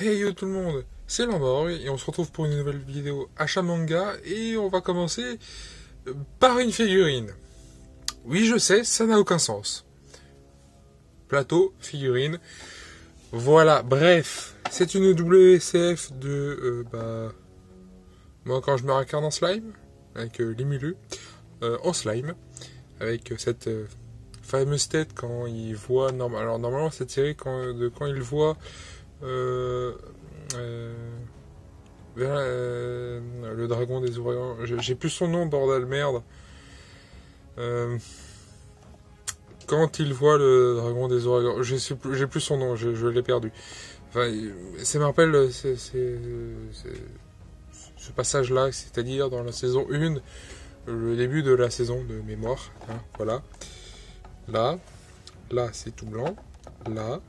Hey yo tout le monde, c'est Lamborg et on se retrouve pour une nouvelle vidéo achat manga et on va commencer par une figurine. Oui je sais, ça n'a aucun sens. Plateau, figurine, voilà, bref, c'est une WCF de, moi quand je me racarne en slime, avec l'Émulu, en slime, avec cette fameuse tête quand il voit, alors normalement c'est tiré quand il voit le dragon des ouragans. J'ai plus son nom, bordel, merde. Quand il voit le dragon des ouragans, j'ai plus son nom, je l'ai perdu. Enfin, ça me rappelle ce passage-là, c'est-à-dire dans la saison 1, le début de la saison de mémoire. Hein, voilà. Là, c'est tout blanc. Là.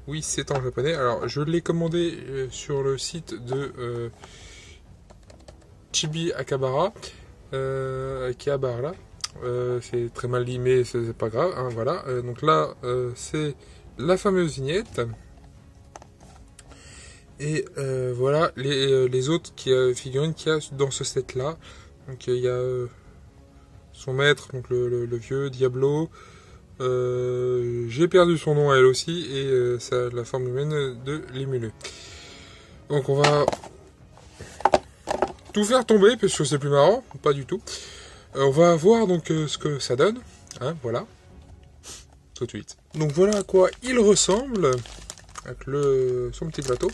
Oui, c'est en japonais. Alors, je l'ai commandé sur le site de Chibi Akabara. Akihabara. C'est très mal dit, mais c'est pas grave. Hein, voilà. Donc là, c'est la fameuse vignette. Et voilà les autres figurines qu'il y a dans ce set-là. Donc il y a son maître, donc le vieux Diablo. J'ai perdu son nom à elle aussi, et la forme humaine de l'Émulu. Donc on va tout faire tomber parce que c'est plus marrant, pas du tout. On va voir donc ce que ça donne, hein, voilà, tout de suite. Donc voilà à quoi il ressemble avec son petit plateau.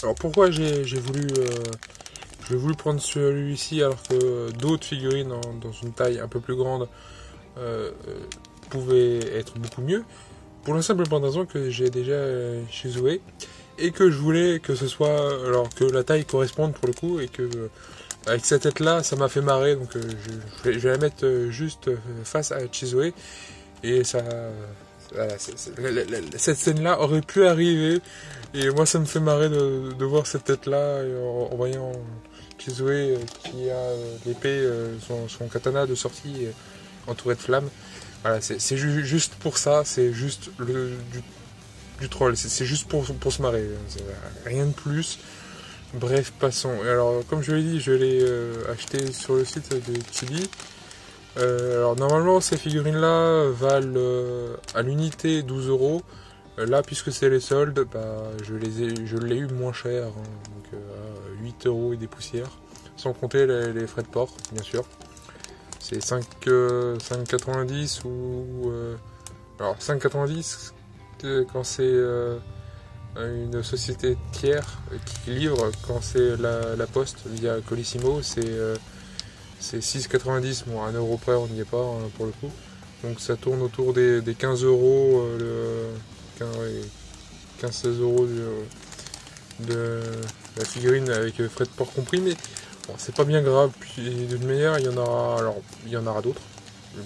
Alors pourquoi j'ai voulu prendre celui-ci alors que d'autres figurines dans une taille un peu plus grande pouvait être beaucoup mieux, pour la simple bonne raison que j'ai déjà chez Zoé et que je voulais que ce soit, alors que la taille corresponde pour le coup, et que avec cette tête là ça m'a fait marrer, donc je vais la mettre juste face à Chizoé, et ça voilà, cette scène là aurait pu arriver, et moi ça me fait marrer de voir cette tête là en voyant Chizoé qui a l'épée, son katana de sortie entouré de flammes. Voilà, c'est juste pour ça, c'est juste du troll, c'est juste pour se marrer, rien de plus. Bref, passons. Alors, comme je l'ai dit, je l'ai acheté sur le site de Chibi. Alors, normalement, ces figurines-là valent à l'unité 12 €. Là, puisque c'est les soldes, je l'ai eu moins cher, hein, donc à 8 € et des poussières, sans compter les frais de port, bien sûr. C'est 5,90 ou... alors 5,90 quand c'est une société tiers qui livre, quand c'est la poste via Colissimo, c'est 6,90, bon à 1 € près on n'y est pas, hein, pour le coup. Donc ça tourne autour des 15 €, 15-16 € de la figurine avec frais de port compris, mais bon, c'est pas bien grave. Puis d'une manière, il y en aura d'autres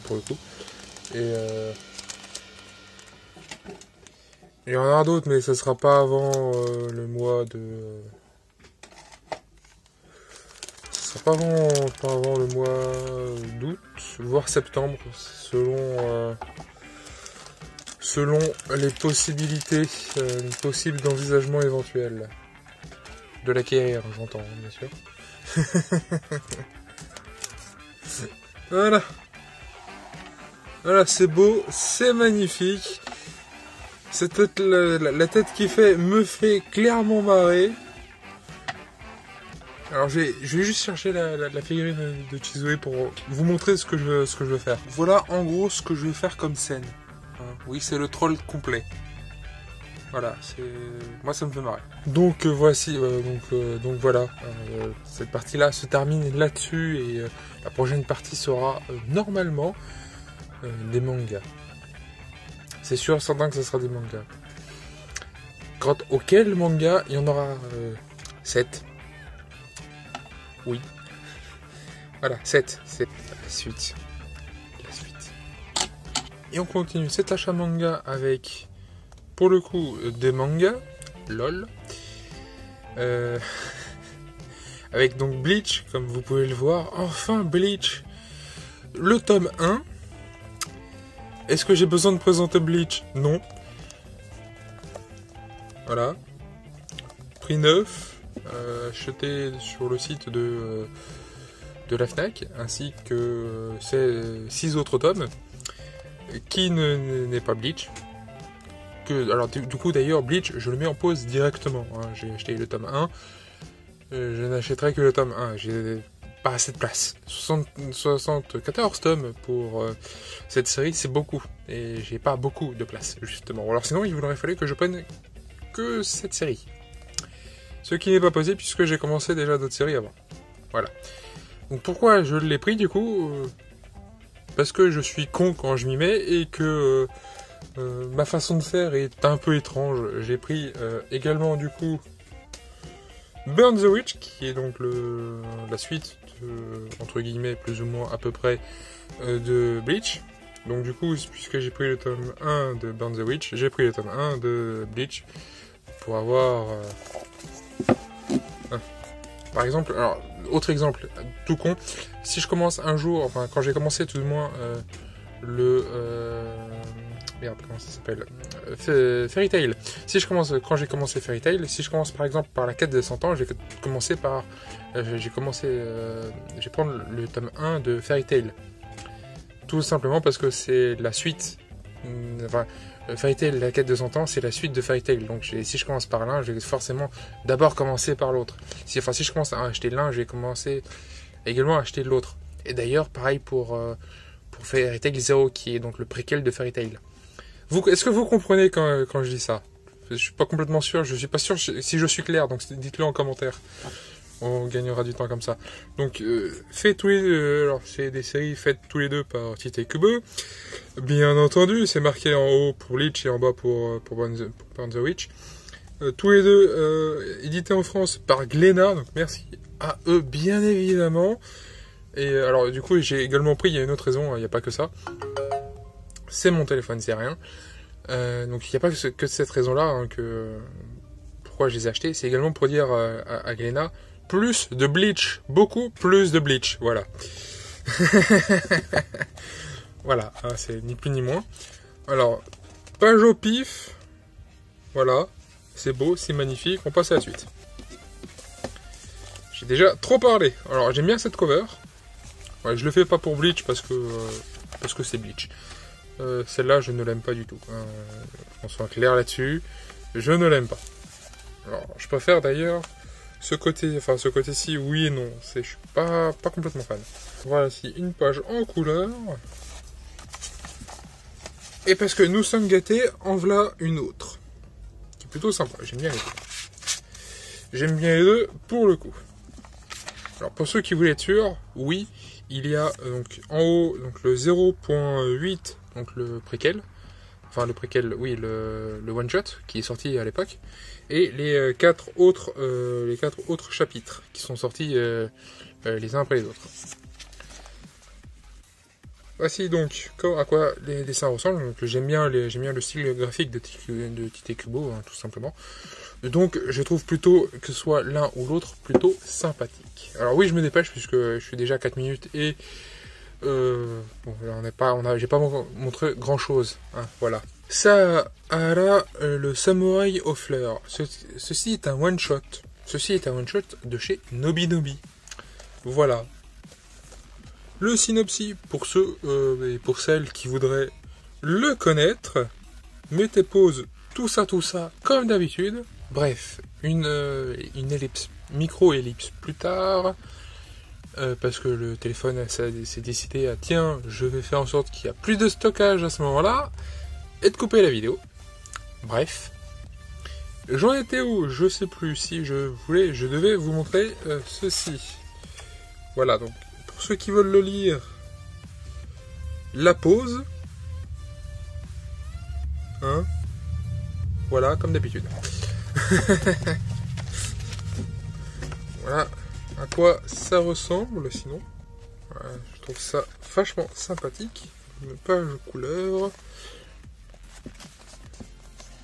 pour le coup, et il y en aura d'autres, mais ça sera pas avant le mois de, ça sera pas avant le mois d'août, voire septembre, selon les possibilités possibles d'envisagement éventuel de l'acquérir, j'entends, bien sûr. Voilà, c'est beau, c'est magnifique. Cette tête, la tête qui me fait clairement marrer. Alors je vais juste chercher la figurine de Chizoé pour vous montrer ce que je veux faire. Voilà en gros ce que je veux faire comme scène. Oui, c'est le troll complet. Voilà, moi ça me fait marrer. Donc voici, donc voilà, cette partie-là se termine là-dessus, et la prochaine partie sera normalement des mangas. C'est sûr et certain que ce sera des mangas. Quant auquel manga, il y en aura 7. Oui. Voilà, 7. C'est la suite. Et on continue cet achat manga avec, pour le coup, des mangas, lol, avec donc Bleach, comme vous pouvez le voir, enfin Bleach, le tome 1. Est-ce que j'ai besoin de présenter Bleach? Non. Voilà. prix neuf, acheté sur le site de la FNAC, ainsi que 6 autres tomes, qui n'est pas Bleach. Alors du coup d'ailleurs Bleach je le mets en pause directement, hein. J'ai acheté le tome 1, je n'achèterai que le tome 1, j'ai pas assez de place. 74 tomes pour cette série, c'est beaucoup, et j'ai pas beaucoup de place justement. Alors sinon il aurait fallu que je prenne que cette série, ce qui n'est pas possible puisque j'ai commencé déjà d'autres séries avant. Voilà. Donc pourquoi je l'ai pris du coup parce que je suis con quand je m'y mets et que ma façon de faire est un peu étrange. J'ai pris également du coup Burn the Witch, qui est donc la suite entre guillemets plus ou moins à peu près de Bleach. Donc du coup, puisque j'ai pris le tome 1 de Burn the Witch, j'ai pris le tome 1 de Bleach pour avoir par exemple, alors autre exemple tout con, si je commence un jour, enfin quand j'ai commencé tout du moins merde, comment ça s'appelle, Fairy Tail. Quand j'ai commencé Fairy Tail, si je commence par exemple par la quête de 100 ans, je vais prendre le tome 1 de Fairy Tail. Tout simplement parce que c'est la suite, Fairy Tail, la quête de 100 ans, c'est la suite de Fairy Tail. Donc si je commence par l'un, je vais forcément d'abord commencer par l'autre. Si je commence à acheter l'un, je vais commencer également à acheter l'autre. Et d'ailleurs, pareil pour Fairy Tail 0, qui est donc le préquel de Fairy Tail. Est-ce que vous comprenez quand je dis ça? Je suis pas complètement sûr, je suis pas sûr si je suis clair, donc dites-le en commentaire. On gagnera du temps comme ça. Donc, faites tous les deux, alors c'est des séries faites tous les deux par Tite Kubo. Bien entendu, c'est marqué en haut pour Bleach et en bas pour Burn the Witch. Tous les deux édités en France par Glénat, donc merci à eux bien évidemment. Et alors du coup j'ai également pris, il y a une autre raison, il n'y a pas que ça. C'est mon téléphone, c'est rien. Donc il n'y a pas que cette raison-là hein, pourquoi je les ai achetés. C'est également pour dire à Glénat, plus de Bleach, beaucoup plus de Bleach, voilà. Voilà, hein, c'est ni plus ni moins. Alors, page au pif, voilà, c'est beau, c'est magnifique, on passe à la suite. J'ai déjà trop parlé. Alors j'aime bien cette cover. Ouais, je le fais pas pour Bleach parce que c'est Bleach. Celle-là, je ne l'aime pas du tout. On soit clair là-dessus. Je ne l'aime pas. Alors, je préfère d'ailleurs ce côté-ci, oui et non. Je suis pas complètement fan. Voilà, ici une page en couleur. Et parce que nous sommes gâtés, en voilà une autre. Qui est plutôt sympa. J'aime bien les deux. J'aime bien les deux pour le coup. Alors, pour ceux qui voulaient être sûrs, oui, il y a donc en haut donc le 0.8. Donc le préquel, oui, le one shot qui est sorti à l'époque, et les quatre autres chapitres qui sont sortis les uns après les autres. Voici donc à quoi les dessins ressemblent. Donc j'aime bien le style graphique de Tite Kubo, hein, tout simplement. Donc je trouve plutôt que ce soit l'un ou l'autre plutôt sympathique. Alors oui, je me dépêche puisque je suis déjà à 4 minutes et j'ai pas montré grand chose, hein, voilà. Sahara, le samouraï aux fleurs. Ceci est un one shot. Ceci est un one shot de chez Nobinobi. Voilà. Le synopsis pour ceux et pour celles qui voudraient le connaître. Mettez pause, tout ça, comme d'habitude. Bref, une ellipse, micro-ellipse plus tard. Parce que le téléphone s'est décidé à tiens, je vais faire en sorte qu'il y a plus de stockage à ce moment-là et de couper la vidéo. Bref, j'en étais où? Je sais plus. Si je devais vous montrer ceci. Voilà, donc pour ceux qui veulent le lire, la pause, hein, voilà comme d'habitude. Voilà à quoi ça ressemble sinon. Voilà, je trouve ça vachement sympathique. Une page couleur.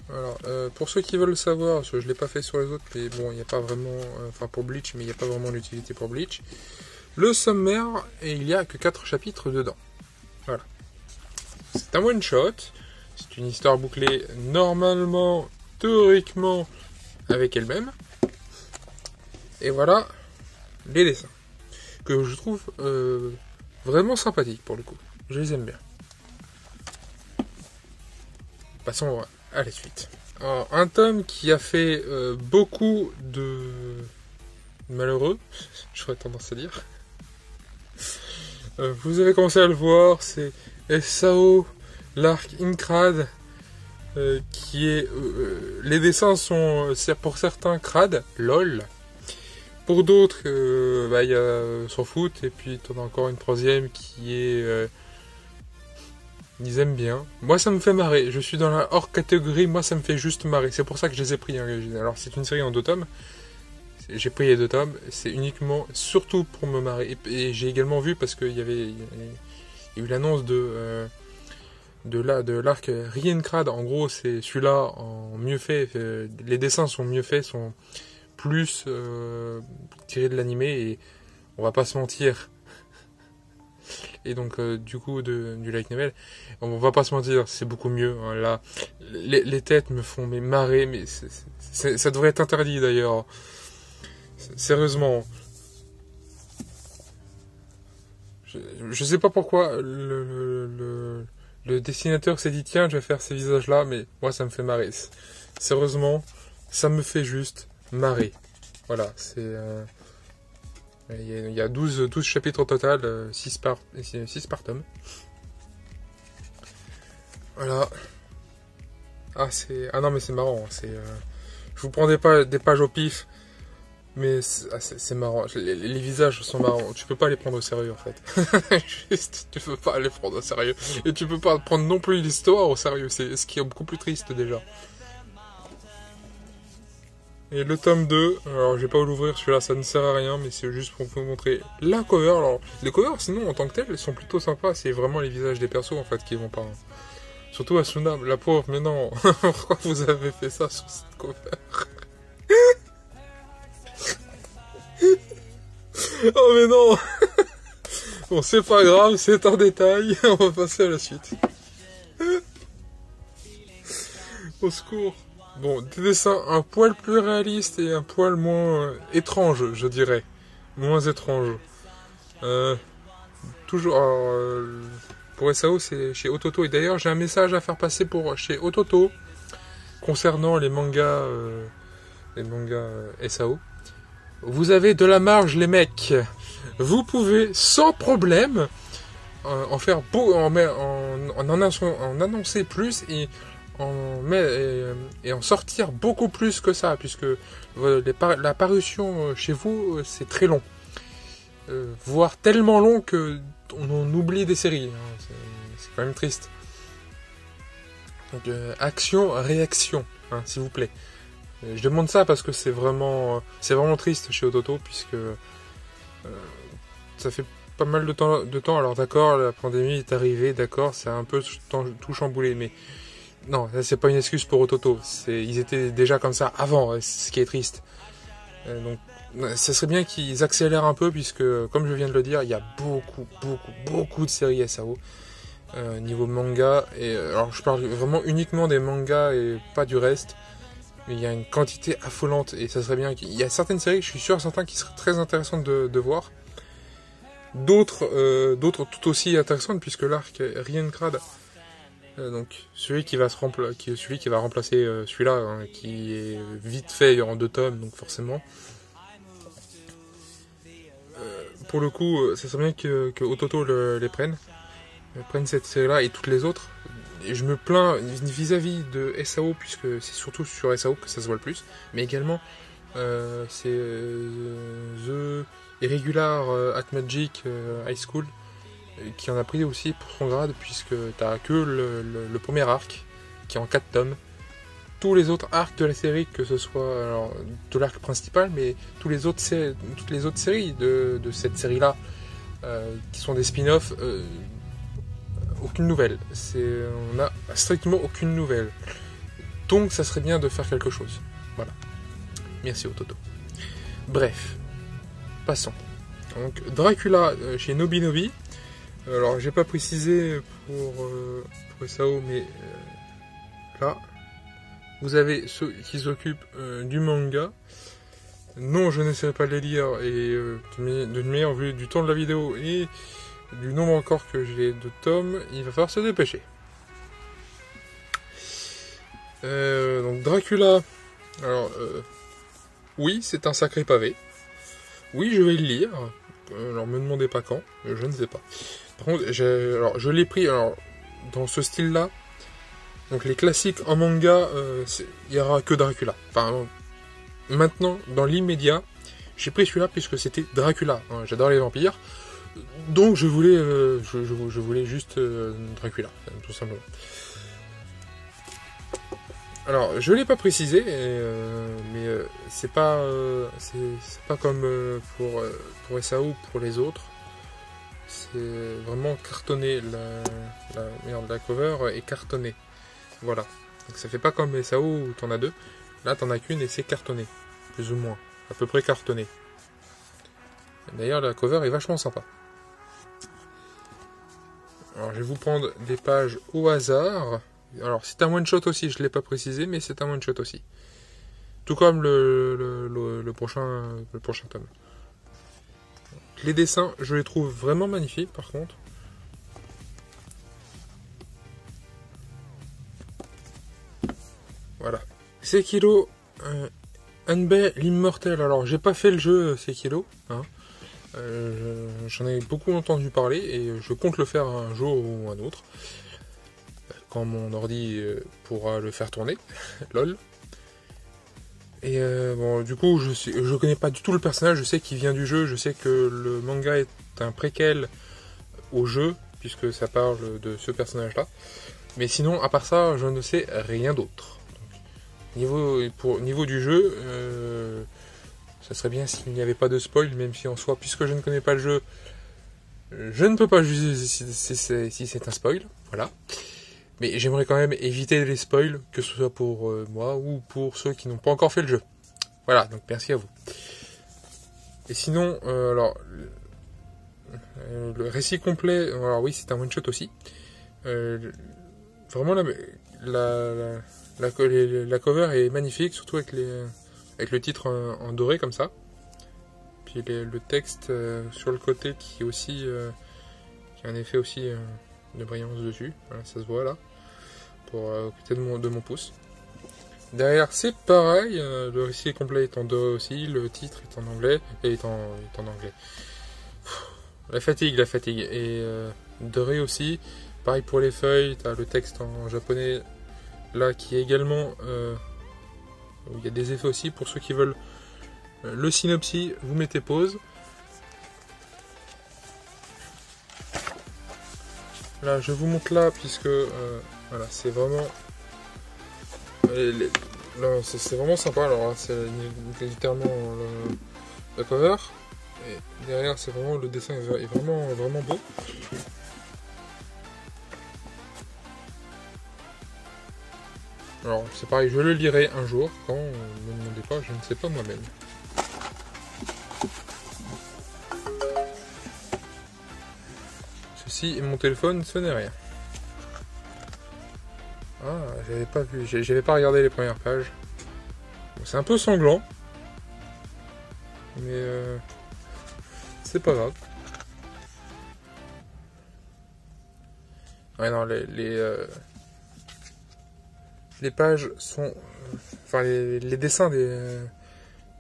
Alors, pour ceux qui veulent le savoir, parce que je l'ai pas fait sur les autres, mais bon, il n'y a pas vraiment, pour Bleach, mais il n'y a pas vraiment d'utilité pour Bleach. Le sommaire, et il n'y a que 4 chapitres dedans. Voilà. C'est un one shot. C'est une histoire bouclée normalement, théoriquement, avec elle-même. Et voilà les dessins, que je trouve vraiment sympathiques pour le coup. Je les aime bien. Passons à la suite. Alors, un tome qui a fait beaucoup de malheureux, j'aurais tendance à dire. Vous avez commencé à le voir, c'est SAO, l'arc Incrad, qui est... les dessins sont pour certains crades, lol. Pour d'autres, il y a S'en foutent, et puis t'en as encore une troisième qui est... ils aiment bien. Moi, ça me fait marrer. Je suis dans la hors catégorie, moi, ça me fait juste marrer. C'est pour ça que je les ai pris. Hein. Alors, c'est une série en 2 tomes. J'ai pris les 2 tomes. C'est uniquement, surtout pour me marrer. Et j'ai également vu, parce qu'il y a eu l'annonce de l'arc Riencrad. En gros, c'est celui-là en mieux fait. Les dessins sont mieux faits, sont plus tirés de l'animé. Et on va pas se mentir. Et donc du coup du light novel, on va pas se mentir, c'est beaucoup mieux. Hein. Là, les têtes me font marrer, mais ça devrait être interdit d'ailleurs. Sérieusement, je sais pas pourquoi le dessinateur s'est dit tiens, je vais faire ces visages là, mais moi ça me fait marrer. Sérieusement, ça me fait juste marrer. Voilà, c'est il y a 12 chapitres au total, 6 par tome. Voilà. Ah non, mais c'est marrant. Je vous prends des pages au pif, mais c'est marrant. Les visages sont marrants. Tu peux pas les prendre au sérieux, en fait. Juste, tu peux pas les prendre au sérieux. Et tu peux pas prendre non plus l'histoire au sérieux. C'est ce qui est beaucoup plus triste, déjà. Et le tome 2, alors je vais pas l'ouvrir, celui-là ça ne sert à rien, mais c'est juste pour vous montrer la cover. Alors, les covers sinon en tant que telles, elles sont plutôt sympas, c'est vraiment les visages des persos en fait qui vont pas. Surtout Asuna, la pauvre, mais non, pourquoi vous avez fait ça sur cette cover? Oh mais non. Bon, c'est pas grave, c'est un détail, on va passer à la suite. Au secours. Bon, des dessins un poil plus réalistes et un poil moins étranges, je dirais. Moins étranges. Toujours, pour SAO, c'est chez Ototo. Et d'ailleurs, j'ai un message à faire passer pour chez Ototo concernant les mangas SAO. Vous avez de la marge, les mecs. Vous pouvez sans problème en faire en annoncer plus et en sortir beaucoup plus que ça, puisque la parution chez vous, c'est très long. Voire tellement long que on oublie des séries. Hein. C'est quand même triste. Donc, action, réaction, hein, s'il vous plaît. Je demande ça parce que c'est vraiment triste chez Ototo, puisque ça fait pas mal de temps. Alors d'accord, la pandémie est arrivée, d'accord, c'est un peu tout chamboulé, mais non, c'est pas une excuse pour Ototo. Ils étaient déjà comme ça avant, ce qui est triste. Donc, ça serait bien qu'ils accélèrent un peu, puisque, comme je viens de le dire, il y a beaucoup de séries SAO niveau manga. Et alors, je parle vraiment uniquement des mangas et pas du reste. Mais il y a une quantité affolante, et ça serait bien. Il y a certaines séries, je suis sûr, certains qui seraient très intéressantes de voir. D'autres tout aussi intéressantes, puisque l'arc Riencrad, donc celui qui va remplacer celui-là, hein, qui est vite fait en 2 tomes, donc forcément. Pour le coup, ça serait bien que Ototo les prenne cette série-là et toutes les autres. Et je me plains vis-à-vis de SAO, puisque c'est surtout sur SAO que ça se voit le plus, mais également c'est The Irregular at Magic High School qui en a pris aussi pour son grade, puisque t'as que le premier arc qui est en 4 tomes. Tous les autres arcs de la série, que ce soit alors, de l'arc principal, mais toutes les autres séries de cette série-là, qui sont des spin-offs, aucune nouvelle. On a strictement aucune nouvelle. Donc ça serait bien de faire quelque chose. Voilà. Merci Ototo. Bref, passons. Donc Dracula chez Nobinobi. Alors j'ai pas précisé pour SAO, mais là vous avez ceux qui s'occupent du manga. Non, je n'essaierai pas de les lire, et d'une manière, vu du temps de la vidéo et du nombre encore que j'ai de tomes, il va falloir se dépêcher. Donc Dracula, alors oui, c'est un sacré pavé. Oui, je vais le lire. Alors me demandez pas quand, je ne sais pas. Par contre, je l'ai pris dans ce style-là. Donc les classiques en manga, il n'y aura que Dracula. Enfin, maintenant, dans l'immédiat, j'ai pris celui-là puisque c'était Dracula. Hein, j'adore les vampires. Donc je voulais, je voulais juste Dracula, tout simplement. Alors, je l'ai pas précisé, mais c'est pas comme pour SAO ou pour les autres. C'est vraiment cartonné. La cover est cartonnée. Voilà. Donc ça fait pas comme SAO où t'en as deux. Là, t'en as qu'une et c'est cartonné. Plus ou moins. À peu près cartonné. D'ailleurs, la cover est vachement sympa. Alors, je vais vous prendre des pages au hasard. Alors, c'est un one-shot aussi, je ne l'ai pas précisé, mais c'est un one-shot aussi. Tout comme le prochain tome. Les dessins, je les trouve vraiment magnifiques, par contre. Voilà. Sekiro, Hanbei l'immortel. Alors, j'ai pas fait le jeu Sekiro, hein. J'en ai beaucoup entendu parler, et je compte le faire un jour ou un autre. Quand mon ordi pourra le faire tourner, lol. Et bon, du coup, je connais pas du tout le personnage, je sais qu'il vient du jeu, je sais que le manga est un préquel au jeu, puisque ça parle de ce personnage-là. Mais sinon, à part ça, je ne sais rien d'autre. Niveau du jeu, ça serait bien s'il n'y avait pas de spoil, même si en soi, puisque je ne connais pas le jeu, je ne peux pas juger si c'est un spoil, voilà. Mais j'aimerais quand même éviter les spoils, que ce soit pour moi ou pour ceux qui n'ont pas encore fait le jeu. Voilà, donc merci à vous. Et sinon, alors, le récit complet, alors oui, c'est un one-shot aussi. Vraiment, la cover est magnifique, surtout avec le titre en doré comme ça. Puis le texte sur le côté qui est aussi, qui a un effet aussi de brillance dessus. Voilà, ça se voit là, pour côté de mon pouce. Derrière, c'est pareil, le récit complet est en doré aussi, le titre est en anglais, et est en anglais. La fatigue. Et doré aussi, pareil pour les feuilles, t'as le texte en japonais, là, qui est également... il y a des effets aussi, pour ceux qui veulent le synopsis, vous mettez pause. Là, je vous montre là, puisque voilà, c'est vraiment... c'est vraiment sympa. Alors, c'est littéralement la cover. Et derrière, c'est vraiment, le dessin est vraiment, vraiment beau. Alors, c'est pareil, je le lirai un jour. Quand, ne me demandez pas, je ne sais pas moi-même. Ceci est mon téléphone, ce n'est rien. Ah, j'avais pas vu, j'avais pas regardé les premières pages. Bon, c'est un peu sanglant. Mais c'est pas grave. Ouais, non, les pages sont... Enfin, les dessins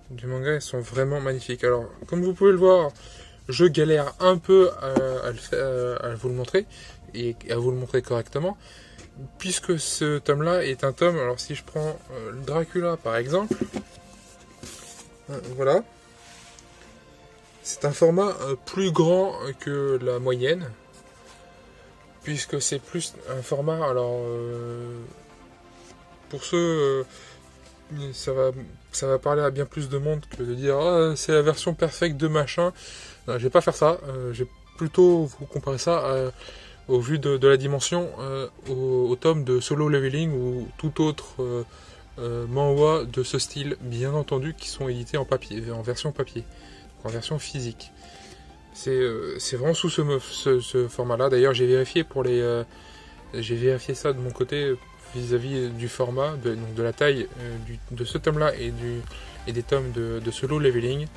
du manga sont vraiment magnifiques. Alors, comme vous pouvez le voir, je galère un peu à vous le montrer, et à vous le montrer correctement, puisque ce tome-là est un tome... Alors, si je prends Dracula, par exemple, voilà. C'est un format plus grand que la moyenne, puisque c'est plus un format... Alors... pour ceux, ça va parler à bien plus de monde que de dire ah, c'est la version perfecte de machin. Non, je vais pas faire ça. Je vais plutôt vous comparer ça au vu de la dimension au tome de Solo Leveling ou tout autre manhwa de ce style, bien entendu, qui sont édités en papier, en version papier, en version physique. C'est vraiment sous ce format-là. D'ailleurs, j'ai vérifié ça de mon côté. vis-à-vis du format, donc de la taille de ce tome-là et des tomes de Solo Leveling.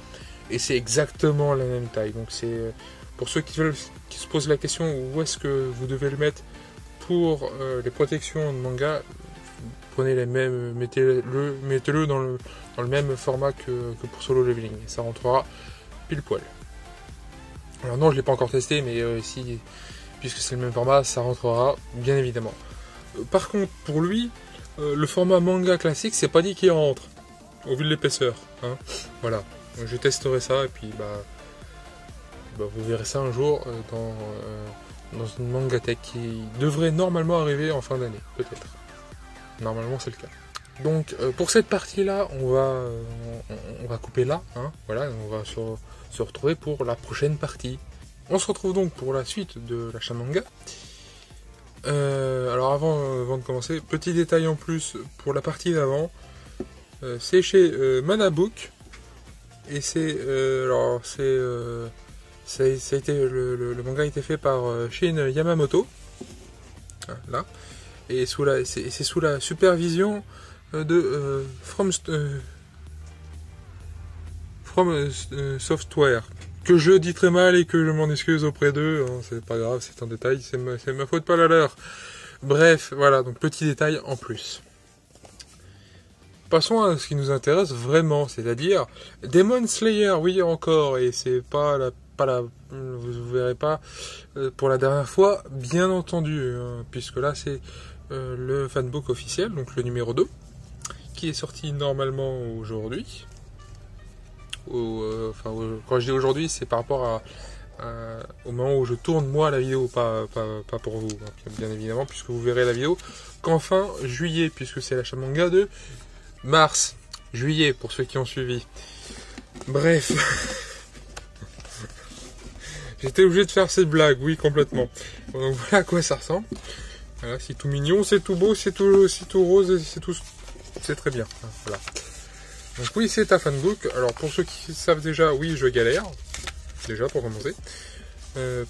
Et c'est exactement la même taille. Donc c'est pour ceux qui se posent la question où est-ce que vous devez le mettre pour les protections de manga, prenez les mêmes, mettez-le dans le même format que pour Solo Leveling. Et ça rentrera pile poil. Alors non, je l'ai pas encore testé, mais puisque c'est le même format, ça rentrera bien évidemment. Par contre, pour lui, le format manga classique, c'est pas dit qu'il rentre, au vu de l'épaisseur. Hein. Voilà, donc, je testerai ça et puis vous verrez ça un jour dans une mangatech qui devrait normalement arriver en fin d'année, peut-être. Normalement, c'est le cas. Donc pour cette partie-là, on va couper là. Hein. Voilà, on va se retrouver pour la prochaine partie. On se retrouve donc pour la suite de l'achat manga. Alors avant de commencer, petit détail en plus pour la partie d'avant. C'est chez Manabook. Et ça a été le manga a été fait par Shin Yamamoto. Hein, là. Et c'est sous la supervision de From Software, que je dis très mal et que je m'en excuse auprès d'eux, hein, c'est pas grave, c'est un détail, c'est ma faute, pas la leur. Bref, voilà, donc petit détail en plus. Passons à ce qui nous intéresse vraiment, c'est-à-dire Demon Slayer, oui encore, et c'est pas la vous verrez pas pour la dernière fois, bien entendu, hein, puisque là c'est le fanbook officiel, donc le numéro 2, qui est sorti normalement aujourd'hui. Quand je dis aujourd'hui, c'est par rapport au moment où je tourne moi la vidéo, pas pour vous, hein, bien évidemment, puisque vous verrez la vidéo qu'en fin juillet, puisque c'est l'achat manga de mars, juillet, pour ceux qui ont suivi. Bref. J'étais obligé de faire cette blague, oui, complètement. Donc voilà à quoi ça ressemble. Voilà, c'est tout mignon, c'est tout beau, c'est tout rose, c'est très bien. Voilà. Donc oui, c'est un fanbook. Alors pour ceux qui savent déjà, oui, je galère. Déjà pour commencer.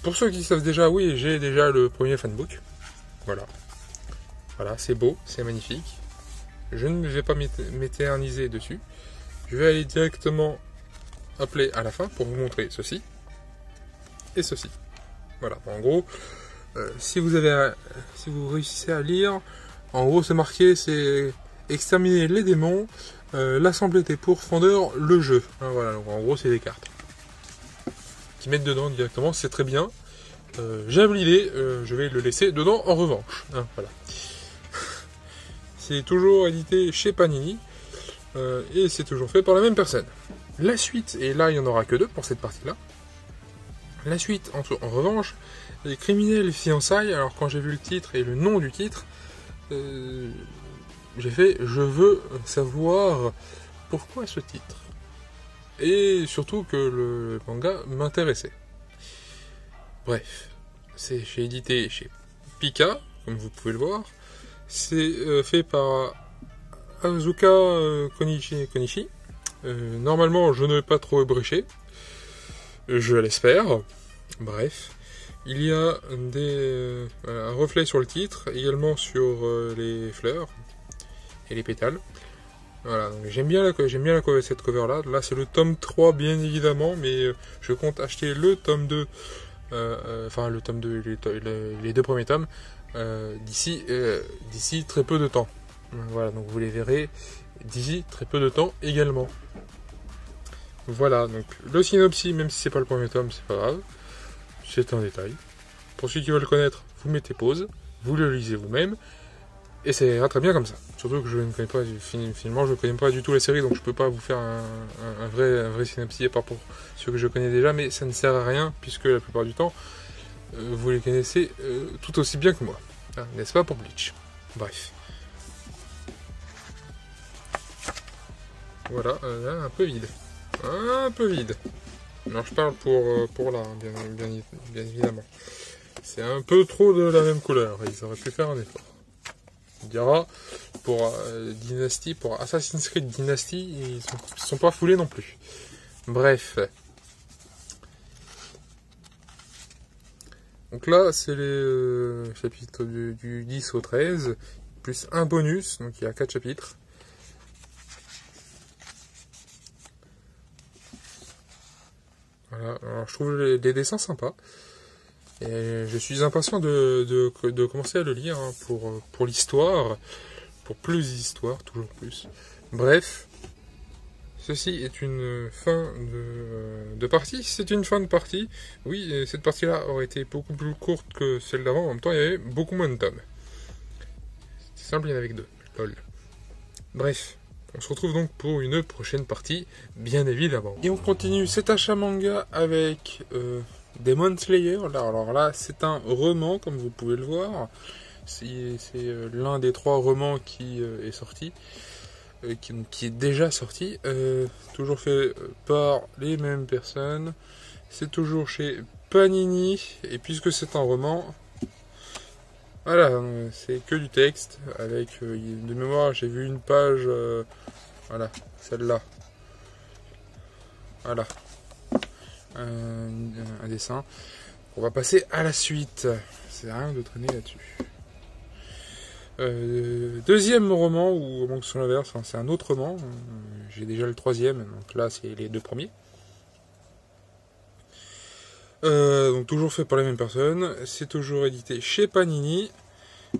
Pour ceux qui savent déjà, oui, j'ai déjà le premier fanbook. Voilà. Voilà, c'est beau, c'est magnifique. Je ne vais pas m'éterniser dessus. Je vais aller directement appeler à la fin pour vous montrer ceci. Et ceci. Voilà. En gros, si vous réussissez à lire, en gros c'est marqué, c'est exterminer les démons, l'assemblée des pourfendeurs, le jeu. Hein, voilà. Donc, en gros c'est des cartes qui mettent dedans directement, c'est très bien. J'aime l'idée, je vais le laisser dedans en revanche. Hein, voilà. C'est toujours édité chez Panini et c'est toujours fait par la même personne. La suite, et là il n'y en aura que 2 pour cette partie-là. La suite, en revanche, les criminels fiançailles. Alors quand j'ai vu le titre et le nom du titre, j'ai fait, je veux savoir pourquoi ce titre. Et surtout que le manga m'intéressait. Bref, c'est édité chez Pika, comme vous pouvez le voir. C'est fait par Azuka Konishi. Normalement, je ne vais pas trop ébrécher. Je l'espère. Bref. Il y a un reflet sur le titre, également sur les fleurs et les pétales. Voilà, donc j'aime bien cette cover là. Là c'est le tome 3 bien évidemment, mais je compte acheter le tome 2, le tome 2, les 2 premiers tomes, d'ici très peu de temps. Voilà, donc vous les verrez d'ici très peu de temps également. Voilà, donc le synopsis, même si c'est pas le premier tome, c'est pas grave. C'est un détail. Pour ceux qui veulent le connaître, vous mettez pause, vous le lisez vous-même, et ça ira très bien comme ça. Surtout que je ne connais pas, finalement, je ne connais pas du tout la série, donc je peux pas vous faire un vrai synopsis, à part pour ceux que je connais déjà, mais ça ne sert à rien, puisque la plupart du temps, vous les connaissez tout aussi bien que moi. Hein, n'est-ce pas pour Bleach? Bref. Voilà, là, un peu vide. Un peu vide. Alors je parle pour là, bien évidemment. C'est un peu trop de la même couleur, ils auraient pu faire un effort. On dira, pour Dynasty, pour Assassin's Creed Dynasty, ils sont pas foulés non plus. Bref. Donc là, c'est les chapitres du 10 au 13. plus un bonus, donc il y a 4 chapitres. Voilà, alors je trouve les dessins sympas. Et je suis impatient de commencer à le lire hein, pour l'histoire, pour plus d'histoire, toujours plus. Bref, ceci est une fin de partie. C'est une fin de partie. Oui, et cette partie-là aurait été beaucoup plus courte que celle d'avant. En même temps, il y avait beaucoup moins de tomes. C'est simple, il y en avait que 2. Lol. Bref. On se retrouve donc pour une prochaine partie, bien évidemment. Et on continue cet achat manga avec Demon Slayer. Alors là, c'est un roman, comme vous pouvez le voir. C'est l'un des 3 romans qui est sorti, qui est déjà sorti. Toujours fait par les mêmes personnes. C'est toujours chez Panini. Et puisque c'est un roman... Voilà, c'est que du texte, avec de mémoire, j'ai vu une page, voilà, celle-là, voilà, un dessin. On va passer à la suite, c'est rien de traîner là-dessus. Deuxième roman, ou roman sur l'inverse, c'est un autre roman, j'ai déjà le 3e, donc là c'est les 2 premiers. Donc toujours fait par les mêmes personnes, c'est toujours édité chez Panini,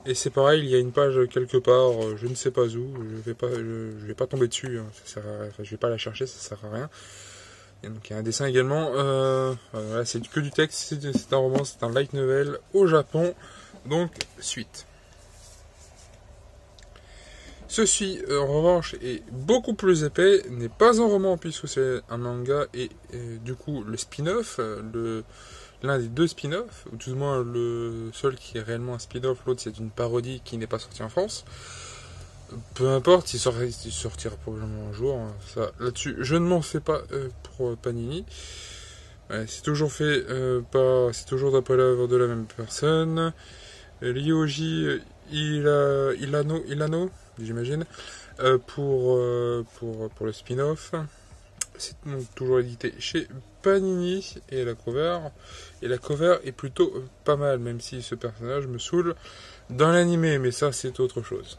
et c'est pareil, il y a une page quelque part, je ne sais pas où, je vais pas tomber dessus, hein, ça sert à, enfin, je vais pas la chercher, ça sert à rien. Et donc il y a un dessin également, voilà, c'est que du texte, c'est un roman, c'est un light novel au Japon, donc suite. Ceci, en revanche, est beaucoup plus épais, n'est pas un roman puisque c'est un manga et du coup le spin-off, l'un des 2 spin-offs, ou tout du moins le seul qui est réellement un spin-off, l'autre c'est une parodie qui n'est pas sortie en France. Peu importe, il sortira probablement un jour, hein, ça, là-dessus je ne m'en fais pas pour Panini. C'est toujours fait c'est toujours d'après l'œuvre de la même personne. Ryoji Ilano, j'imagine, pour le spin-off. C'est donc toujours édité chez Panini et la cover est plutôt pas mal, même si ce personnage me saoule dans l'animé, mais ça c'est autre chose.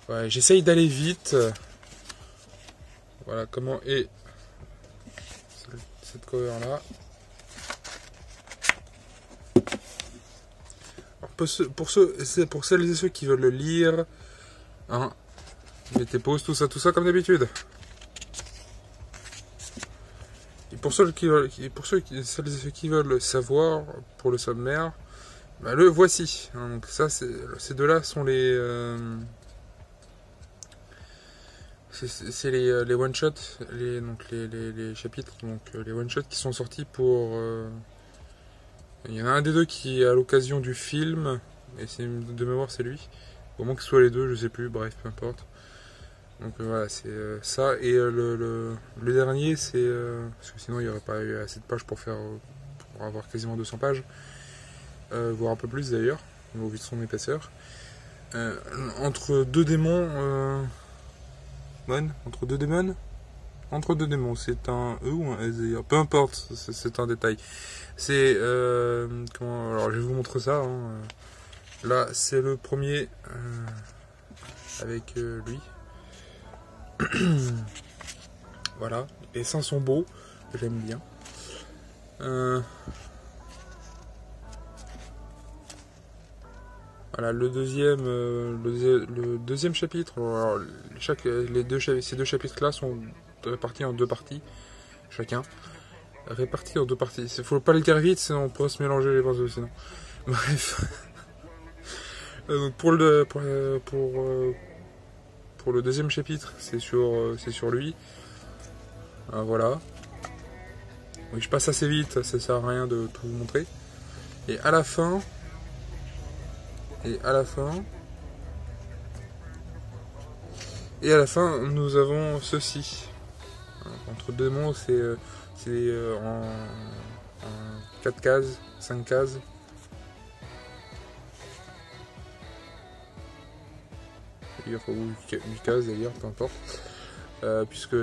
Ouais, j'essaye d'aller vite. Voilà comment est cette cover là. Pour celles et ceux qui veulent le lire, hein, mettez pause, tout ça comme d'habitude. Et pour celles et ceux qui veulent savoir pour le sommaire, bah, le voici. Hein, donc ça, ces deux-là sont les c'est les one shots, les chapitres, donc les one shots qui sont sortis pour. Il y en a un des 2 qui est à l'occasion du film, et de mémoire c'est lui. Au moins que ce soit les 2, je sais plus, bref, peu importe. Donc voilà, c'est ça. Et le dernier, c'est... parce que sinon il n'y aurait pas eu assez de pages pour avoir quasiment 200 pages. Voire un peu plus d'ailleurs, au vu de son épaisseur. Entre 2 démons... Entre deux démons, c'est un E ou un S d'ailleurs. Peu importe, c'est un détail. C'est alors je vais vous montrer ça. Hein. Là, c'est le premier avec lui. Voilà, les dessins sont beaux, j'aime bien. Voilà, le deuxième chapitre. Alors, ces 2 chapitres-là sont répartis en 2 parties, chacun. Répartis en 2 parties. Il faut pas le dire vite, sinon on pourrait se mélanger les pinceaux sinon. Bref. Donc pour le deuxième chapitre, c'est sur lui. Voilà. Oui, je passe assez vite, ça sert à rien de tout vous montrer. Et à la fin, nous avons ceci. Entre 2 mots, c'est en 4 cases, 5 cases. Ou 8 cases d'ailleurs, peu importe. Puisque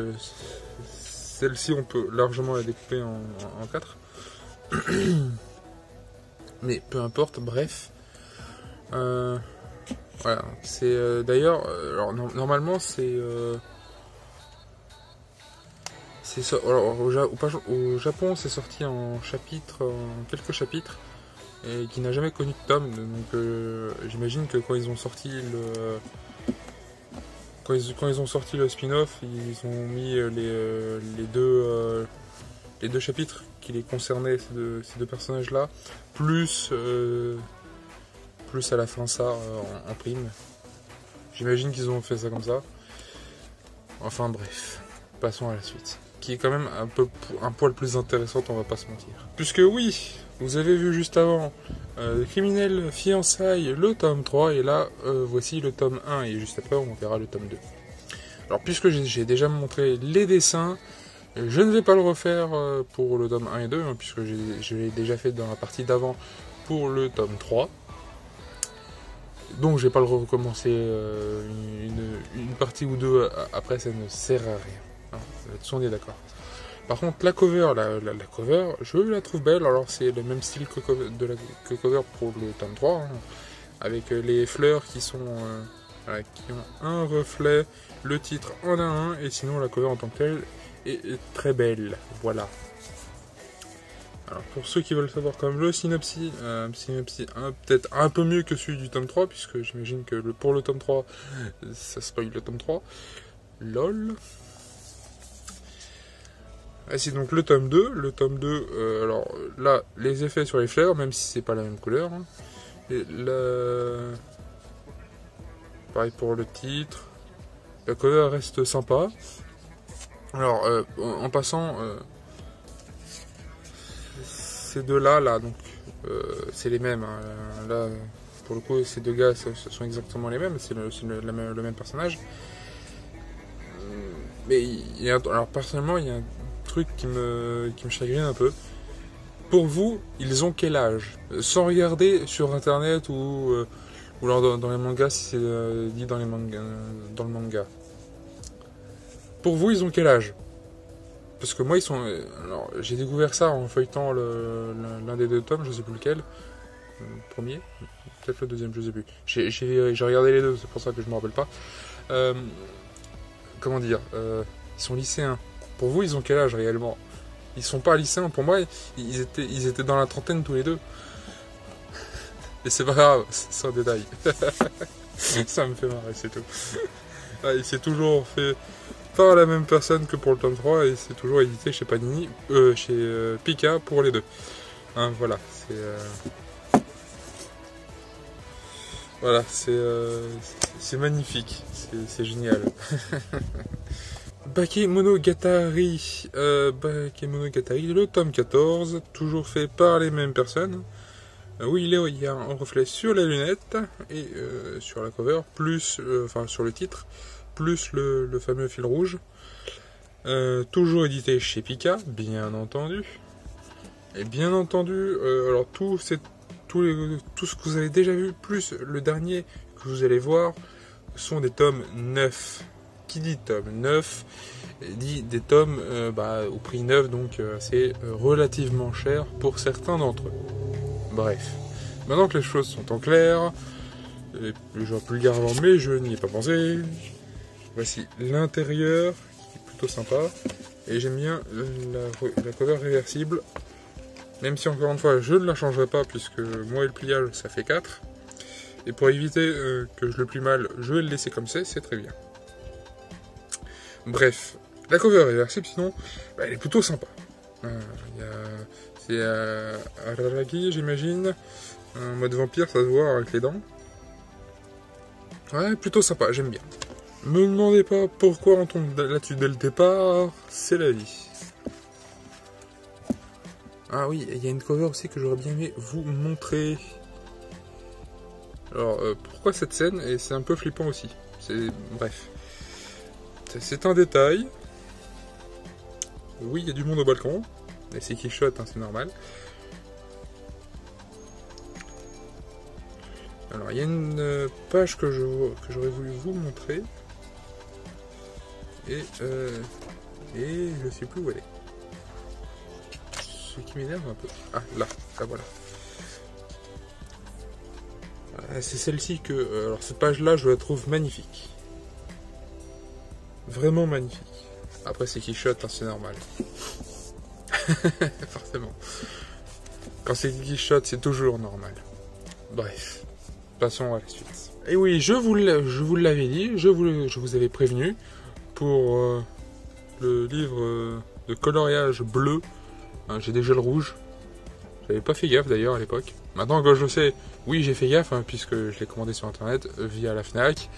celle-ci, on peut largement la découper en 4. Mais peu importe, bref. Voilà, c'est d'ailleurs, alors normalement alors, au Japon c'est sorti en chapitres, en quelques chapitres, et qui n'a jamais connu de tome, donc j'imagine que quand ils ont sorti quand ils ont sorti le spin-off, ils ont mis les deux chapitres qui les concernaient, ces deux personnages-là, plus à la fin ça en prime. J'imagine qu'ils ont fait ça comme ça. Enfin bref, passons à la suite. Qui est quand même un poil plus intéressante, on va pas se mentir. Puisque oui, vous avez vu juste avant Criminel Fiançailles, le tome 3, et là voici le tome 1, et juste après on verra le tome 2. Alors puisque j'ai déjà montré les dessins, je ne vais pas le refaire pour le tome 1 et 2, hein, puisque je l'ai déjà fait dans la partie d'avant pour le tome 3. Donc je vais pas le recommencer une partie ou deux après, ça ne sert à rien. Hein, là-dessus on est d'accord. Par contre la cover, la cover, je la trouve belle. Alors c'est le même style que cover pour le tome 3, hein, avec les fleurs qui ont un reflet, le titre en a un, et sinon la cover en tant que telle est très belle. Voilà. Alors pour ceux qui veulent savoir quand même le synopsis, peut-être un peu mieux que celui du tome 3, puisque j'imagine que pour le tome 3, ça spoil le tome 3. LOL. Ah, c'est donc le tome 2. Le tome 2, alors là, les effets sur les fleurs, même si c'est pas la même couleur. Hein. Et pareil pour le titre. La cover reste sympa. Alors, en passant... ces deux-là, donc, c'est les mêmes. Hein. Là, pour le coup, ces deux gars, ce sont exactement les mêmes. C'est le même personnage. Mais alors personnellement, il y a un truc qui me chagrine un peu. Pour vous, ils ont quel âge? Sans regarder sur internet ou alors dans les mangas, si c'est dit dans le manga. Pour vous, ils ont quel âge? Parce que moi, ils sont. Alors, j'ai découvert ça en feuilletant l'un des deux tomes, je sais plus lequel. Le premier, peut-être le deuxième, je sais plus. J'ai regardé les deux, c'est pour ça que je me rappelle pas. Comment dire ils sont lycéens. Pour vous, ils ont quel âge réellement? Ils sont pas lycéens. Pour moi, ils étaient dans la trentaine tous les deux. Et c'est pas grave, c'est un détail. Ça me fait marrer, c'est tout. Ah, il s'est toujours fait par la même personne que pour le tome 3 et c'est toujours édité chez Panini, chez Pika pour les deux. Hein, voilà, c'est magnifique, c'est génial. Bakemonogatari, le tome 14, toujours fait par les mêmes personnes. Oui, il y a un reflet sur la lunette et sur la cover, plus, sur le titre, plus le fameux fil rouge. Toujours édité chez Pika, bien entendu. Et bien entendu, alors tout ce que vous avez déjà vu, plus le dernier que vous allez voir, sont des tomes neufs. Qui dit tome neuf dit des tomes au prix neuf, donc c'est relativement cher pour certains d'entre eux. Bref, maintenant que les choses sont en clair, j'aurais pu le dire avant, mais je n'y ai pas pensé. Voici l'intérieur, qui est plutôt sympa, et j'aime bien la cover réversible, même si encore une fois je ne la changerai pas, puisque moi et le pliage ça fait 4, et pour éviter que je le plie mal, je vais le laisser comme c'est très bien. Bref, la cover réversible, sinon, elle est plutôt sympa. C'est Araragi, j'imagine. En mode vampire, ça se voit avec les dents. Ouais, plutôt sympa, j'aime bien. Me demandez pas pourquoi on tombe là-dessus dès le départ, c'est la vie. Ah oui, il y a une cover aussi que j'aurais bien aimé vous montrer. Alors, pourquoi cette scène? Et c'est un peu flippant aussi. Bref. C'est un détail. Oui, il y a du monde au balcon. Et c'est Quichotte, hein, c'est normal. Alors, il y a une page que j'aurais voulu vous montrer. Et je sais plus où elle est. Ce qui m'énerve un peu. Ah, là voilà. C'est celle-ci que... alors cette page-là, je la trouve magnifique. Vraiment magnifique. Après c'est Quichotte, hein, c'est normal. Forcément. Quand c'est Quichotte, c'est toujours normal. Bref, passons à la suite. Et oui, je vous l'avais dit, je vous avais prévenu pour le livre de coloriage bleu. Hein, j'ai déjà le rouge. J'avais pas fait gaffe d'ailleurs à l'époque. Maintenant que je le sais, oui j'ai fait gaffe, hein, puisque je l'ai commandé sur internet via la Fnac.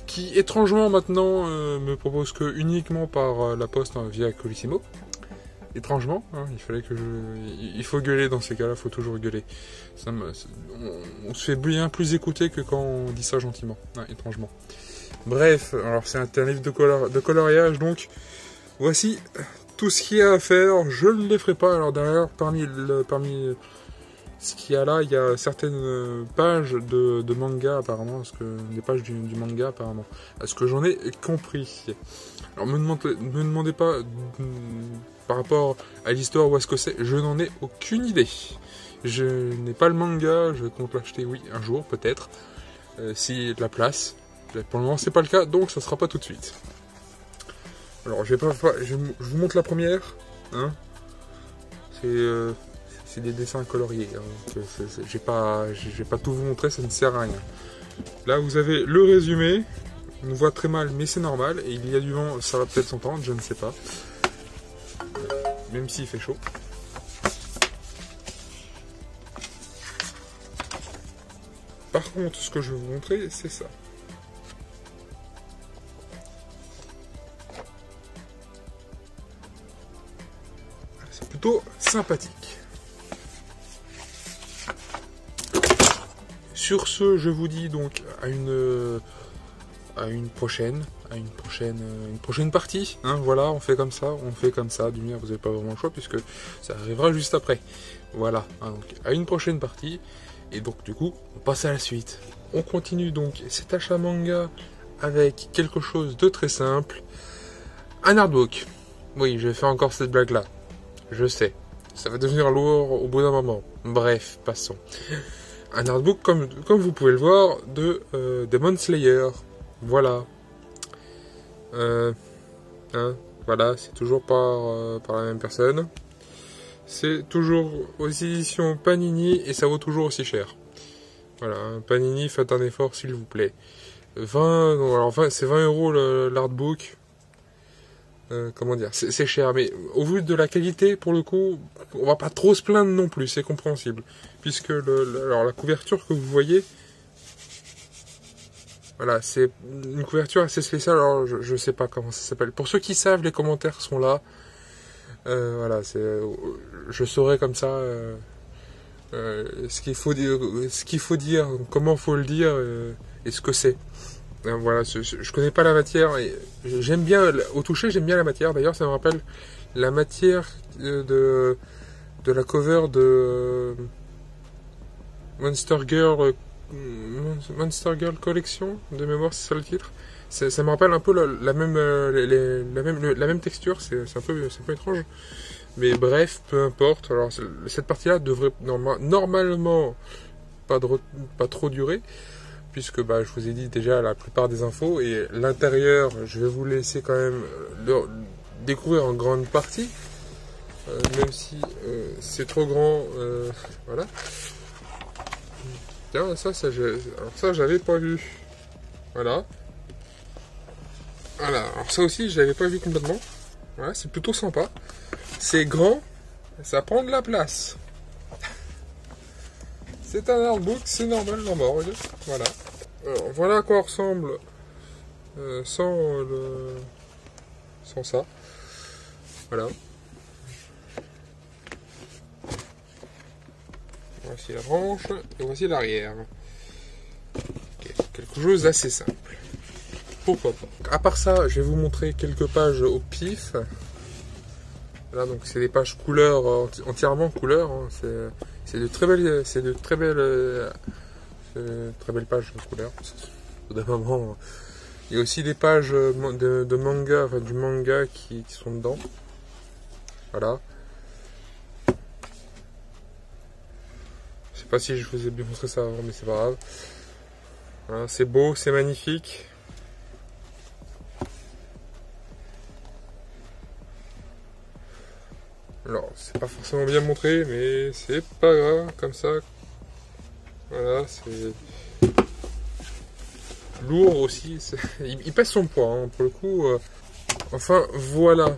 Qui étrangement maintenant me propose que uniquement par la poste, hein, via Colissimo. Étrangement, hein, il faut gueuler dans ces cas-là, faut toujours gueuler. On se fait bien plus écouter que quand on dit ça gentiment, hein, étrangement. Bref, alors c'est un livre de coloriage, donc voici tout ce qu'il y a à faire. Je ne les ferai pas. Alors derrière, parmi ce qu'il y a là, il y a certaines pages de manga apparemment, des pages du manga apparemment, à ce que j'en ai compris. Alors me demandez pas par rapport à l'histoire ou à ce que c'est, je n'en ai aucune idée. Je n'ai pas le manga, je compte l'acheter, oui, un jour peut-être, si de la place. Pour le moment c'est pas le cas, donc ça sera pas tout de suite. Alors je vous montre la première, hein. C'est des dessins coloriés, hein. J'ai pas tout vous montrer, ça ne sert à rien. Là vous avez le résumé, on voit très mal mais c'est normal, et il y a du vent, ça va peut-être s'entendre, je ne sais pas. Même s'il fait chaud. Par contre, ce que je vais vous montrer, c'est ça. C'est plutôt sympathique. Sur ce, je vous dis donc à une prochaine partie, hein, voilà, on fait comme ça, d'une manière, vous n'avez pas vraiment le choix puisque ça arrivera juste après. Voilà, hein, donc à une prochaine partie, et donc du coup, on passe à la suite. On continue donc cet achat manga avec quelque chose de très simple, un artbook. Oui, je vais faire encore cette blague là, je sais, ça va devenir lourd au bout d'un moment. Bref, passons. Un artbook comme vous pouvez le voir de Demon Slayer. Voilà. Hein, voilà, c'est toujours par la même personne. C'est toujours aux éditions Panini et ça vaut toujours aussi cher. Voilà, Panini, faites un effort s'il vous plaît. C'est 20 € l'artbook. Comment dire, c'est cher, mais au vu de la qualité, pour le coup, on va pas trop se plaindre non plus, c'est compréhensible. Puisque alors la couverture que vous voyez, voilà, c'est une couverture assez spéciale, alors je sais pas comment ça s'appelle. Pour ceux qui savent, les commentaires sont là. Voilà, je saurai comme ça ce qu'il faut dire, comment faut le dire, et ce que c'est. Voilà, je connais pas la matière, et j'aime bien, au toucher, j'aime bien la matière. D'ailleurs, ça me rappelle la matière de la cover de Monster Girl Collection, de mémoire, c'est ça le titre. Ça me rappelle un peu la même texture, c'est un peu étrange. Mais bref, peu importe. Alors, cette partie-là devrait normalement pas trop durer, puisque je vous ai dit déjà la plupart des infos, et l'intérieur, je vais vous laisser quand même découvrir en grande partie, même si c'est trop grand, voilà. Tiens, ça j'avais pas vu. Voilà. Voilà, alors ça aussi je l'avais pas vu complètement. Voilà, c'est plutôt sympa. C'est grand, ça prend de la place. C'est un artbook, c'est normal, normal. Voilà. Alors, voilà à quoi ressemble sans ça. Voilà. Voici la branche et voici l'arrière. Okay. Quelque chose d'assez simple. Pourquoi pas. À part ça, je vais vous montrer quelques pages au pif. Là, donc c'est des pages couleur, entièrement couleur. Hein. C'est de très belles pages de couleur. D'un moment, il y a aussi des pages de manga, enfin du manga qui sont dedans. Voilà. sais pas si je vous ai bien montré ça avant, mais c'est pas grave. Voilà, c'est beau, c'est magnifique. Alors, c'est pas forcément bien montré, mais c'est pas grave, comme ça. Voilà, c'est lourd aussi. Il pèse son poids, hein, pour le coup. Enfin, voilà.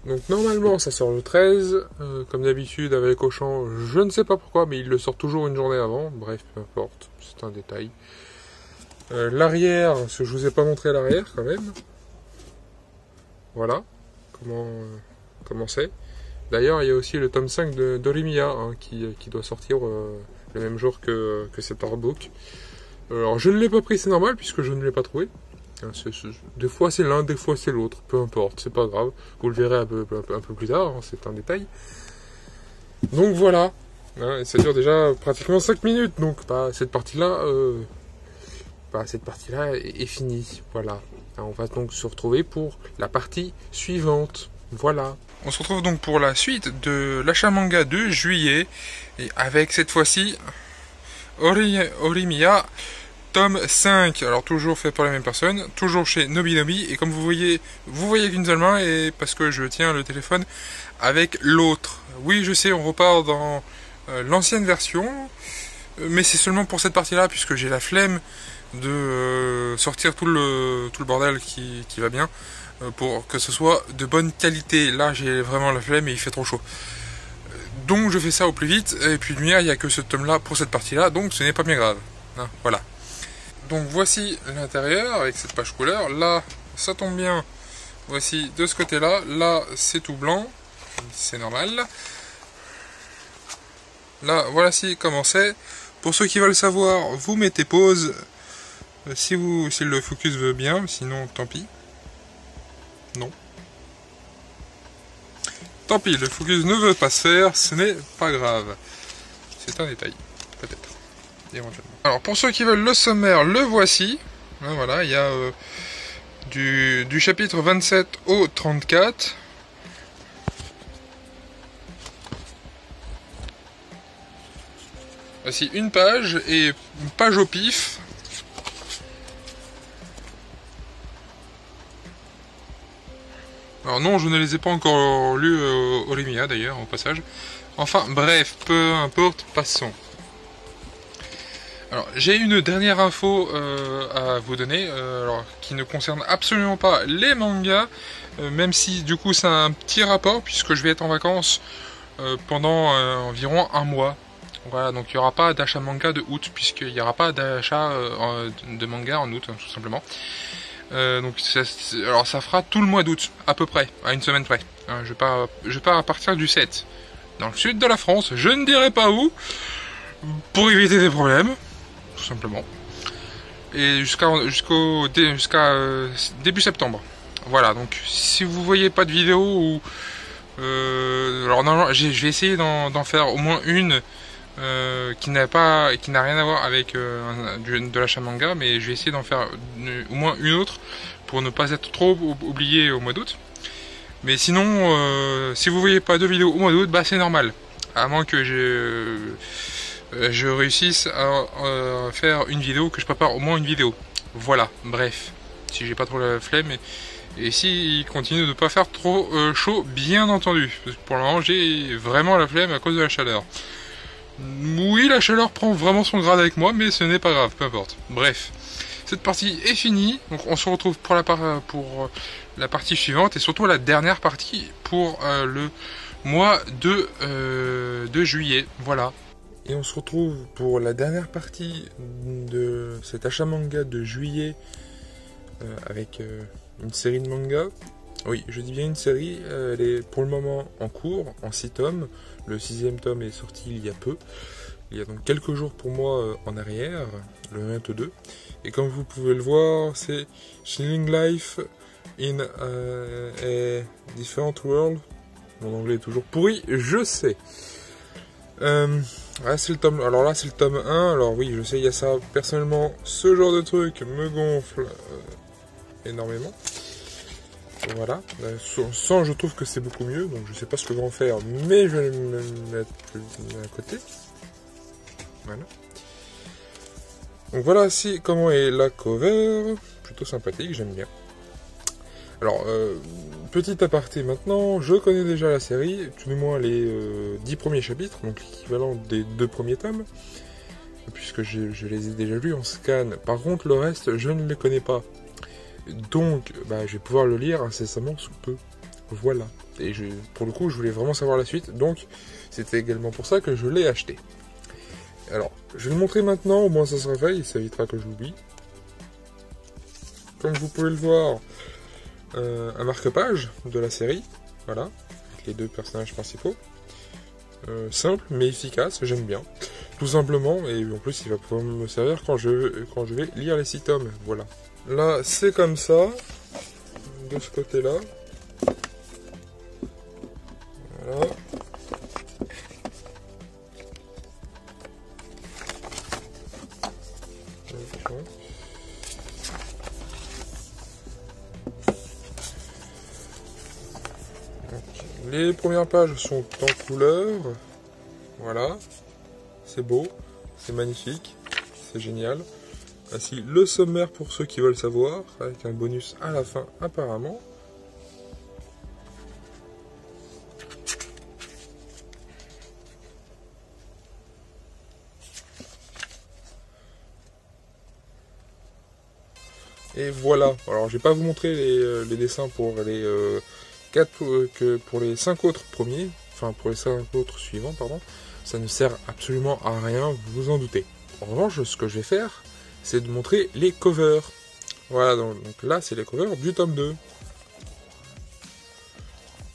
Donc normalement ça sort le 13, comme d'habitude avec Auchan, je ne sais pas pourquoi, mais il le sort toujours une journée avant, bref, peu importe, c'est un détail. L'arrière, je vous ai pas montré l'arrière quand même. Voilà, comment c'est. D'ailleurs il y a aussi le tome 5 d'Orimiya hein, qui doit sortir le même jour que cet artbook. Alors je ne l'ai pas pris, c'est normal, puisque je ne l'ai pas trouvé. Des fois c'est l'un, des fois c'est l'autre, peu importe, c'est pas grave, vous le verrez un peu plus tard, hein, c'est un détail. Donc voilà, hein, ça dure déjà pratiquement 5 minutes, donc cette partie-là est finie, voilà. On va donc se retrouver pour la partie suivante, voilà. On se retrouve donc pour la suite de l'achat manga de juillet, et avec cette fois-ci Orimiya tome 5, alors toujours fait par la même personne, toujours chez Nobinobi, et comme vous voyez qu'une seule main, et parce que je tiens le téléphone avec l'autre. Oui, je sais, on repart dans l'ancienne version, mais c'est seulement pour cette partie-là, puisque j'ai la flemme de sortir tout le bordel qui va bien, pour que ce soit de bonne qualité. Là, j'ai vraiment la flemme et il fait trop chaud. Donc je fais ça au plus vite, et puis il n'y a que ce tome-là pour cette partie-là, donc ce n'est pas bien grave. Hein, voilà. Donc voici l'intérieur avec cette page couleur. Là, ça tombe bien. Voici de ce côté-là. Là, c'est tout blanc. C'est normal. Là, voici comment c'est. Pour ceux qui veulent savoir, vous mettez pause. Si le focus veut bien. Sinon, tant pis. Non. Tant pis, le focus ne veut pas se faire. Ce n'est pas grave. C'est un détail. Peut-être. Éventuellement. Alors pour ceux qui veulent le sommaire, le voici. Voilà, il y a du chapitre 27 au 34. Voici une page et une page au pif. Alors non, je ne les ai pas encore lus Orimiya d'ailleurs au passage. Enfin bref, peu importe, passons. Alors, j'ai une dernière info à vous donner, qui ne concerne absolument pas les mangas, même si du coup c'est un petit rapport, puisque je vais être en vacances pendant environ un mois. Voilà, donc il n'y aura pas d'achat manga de août, puisqu'il n'y aura pas d'achat de manga en août, hein, tout simplement. Donc alors ça fera tout le mois d'août, à peu près, à une semaine près. Hein, je pars à partir du 7, dans le sud de la France, je ne dirai pas où, pour éviter des problèmes. Tout simplement, et jusqu'à début septembre. Voilà, donc si vous voyez pas de vidéo ou alors normalement je vais essayer d'en faire au moins une qui n'a rien à voir avec de l'achat manga, mais je vais essayer d'en faire au moins une autre pour ne pas être trop oublié au mois d'août. Mais sinon, si vous voyez pas de vidéo au mois d'août, c'est normal, à moins que je réussisse à faire une vidéo, que je prépare au moins une vidéo. Voilà, bref, si j'ai pas trop la flemme, et si il continue de ne pas faire trop chaud, bien entendu, parce que pour le moment j'ai vraiment la flemme à cause de la chaleur. Oui, la chaleur prend vraiment son grade avec moi, mais ce n'est pas grave, peu importe. Bref, cette partie est finie, donc on se retrouve pour la partie suivante, et surtout la dernière partie pour le mois de juillet, voilà. Et on se retrouve pour la dernière partie de cet achat manga de juillet avec une série de mangas. Oui, je dis bien une série, elle est pour le moment en cours, en 6 tomes. Le 6e tome est sorti il y a peu. Il y a donc quelques jours pour moi en arrière, le 22. Et comme vous pouvez le voir, c'est Chilling Life in a Different World. Mon anglais est toujours pourri, je sais. C'est le tome. Alors là, c'est le tome 1. Alors oui, je sais, il y a ça. Personnellement, ce genre de truc me gonfle énormément. Voilà. Sans, je trouve que c'est beaucoup mieux. Donc, je sais pas ce que je vais en faire, mais je vais me mettre à côté. Voilà. Donc, voilà ainsi comment est la cover. Plutôt sympathique, j'aime bien. Alors, petit aparté maintenant, je connais déjà la série, tout du moins les 10 premiers chapitres, donc l'équivalent des 2 premiers tomes, puisque je les ai déjà lus en scan. Par contre, le reste, je ne les connais pas. Donc, je vais pouvoir le lire incessamment sous peu. Voilà. Et pour le coup, je voulais vraiment savoir la suite, donc c'était également pour ça que je l'ai acheté. Alors, je vais le montrer maintenant, au moins ça sera fait, et ça évitera que je l'oublie. Comme vous pouvez le voir, un marque-page de la série, voilà, avec les 2 personnages principaux. Simple mais efficace, j'aime bien. Tout simplement, et en plus il va pouvoir me servir quand je vais lire les 6 tomes, voilà. Là, c'est comme ça, de ce côté-là. Voilà. Les premières pages sont en couleur, voilà, c'est beau, c'est magnifique, c'est génial. Ainsi le sommaire pour ceux qui veulent savoir, avec un bonus à la fin apparemment. Et voilà, alors je vais pas vous montrer les dessins pour les pour les 5 autres premiers, enfin pour les 5 autres suivants, pardon, ça ne sert absolument à rien, vous vous en doutez. En revanche, ce que je vais faire, c'est de montrer les covers. Voilà, donc là, c'est les covers du tome 2.